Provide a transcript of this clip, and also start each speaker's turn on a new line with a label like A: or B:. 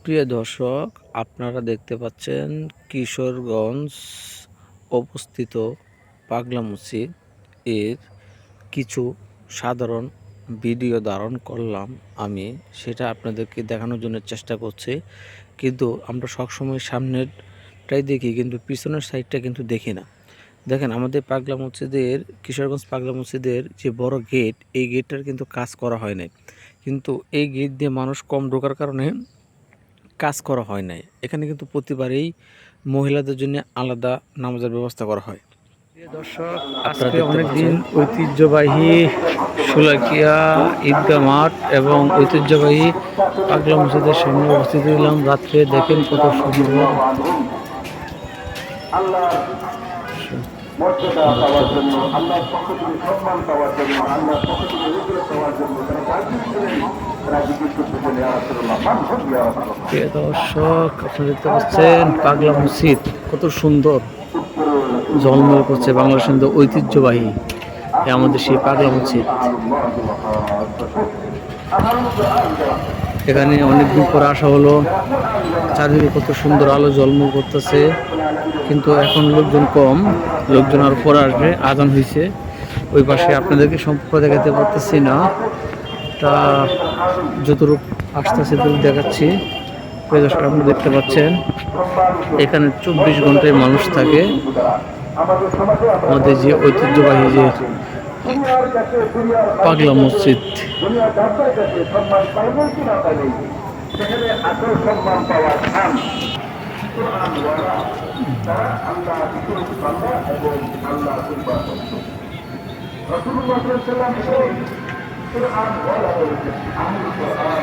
A: প্রিয় দর্শক, আপনারা দেখতে পাচ্ছেন কিশোরগঞ্জ অবস্থিত পাগলা মসজিদ এর কিছু সাধারণ ভিডিও ধারণ করলাম। আমি সেটা আপনাদেরকে দেখানোর জন্য চেষ্টা করছি, কিন্তু আমরা সবসময় সামনেরটাই দেখি, কিন্তু পিছনের সাইডটা কিন্তু দেখি না। দেখেন, আমাদের পাগলা মসজিদের, কিশোরগঞ্জ পাগলা মসজিদের যে বড় গেট, এই গেটটার কিন্তু কাজ করা হয় নাই। কিন্তু এই গেট দিয়ে মানুষ কম ঢোকার কারণে কাজ করা হয় নাই। এখানে কিন্তু প্রতিবারেই মহিলাদের জন্য আলাদা নামাজের ব্যবস্থা করা হয়। দর্শক, আজকে অনেকদিন ঐতিহ্যবাহী শোলাকিয়া ঈদগাহ মাঠ এবং ঐতিহ্যবাহী পাগলা মসজিদের সামনে অবস্থিত হলাম। রাত্রে দেখেন কত সুন্দর
B: মর্যাদা পাওয়ার জন্য, আল্লাহর পক্ষ থেকে সম্মান পাওয়ার জন্য, আল্লাহর পক্ষ থেকে হুজুর পাওয়ার জন্য তারা কাজী ছিলেন। তারা জিজ্ঞেস করতেছেন, ইয়া রাসূলুল্লাহ, মান হুম ইয়া রাসূলুল্লাহ।
A: প্রিয় দর্শক, আপনারা দেখতে পাচ্ছেন পাগলা মসজিদ কত সুন্দর ঝলমল করছে। বাংলাদেশের ঐতিহ্যবাহী আমাদের সেই পাগলা মসজিদ। এখানে অনেকদিন পর আসা হলো। চারিদিকে কত সুন্দর আলো ঝলমল করতেছে, কিন্তু এখন লোকজন কম, লোকজন আরো পরে আসবে। আজান হয়েছে। ওই পাশে আপনাদেরকে সম্পর্ক দেখাতে পারতেছি না, তা যতটুকু আসতেছে ততটুকু দেখাচ্ছি। আপনি দেখতে পাচ্ছেন এখানে 24 ঘন্টায় মানুষ থাকে। আমাদের যে ঐতিহ্যবাহী যে পাগলা মসজিদ,
B: সেখানে আসল সম্মান পাওয়ার স্থান তারা আল্লাহ এবং আল্লাহ রাসূলুল্লাহ সাল্লাল্লাহু আলাইহি ওয়াসাল্লাম কোরআন বলা হয়েছে, আহলে কোরআন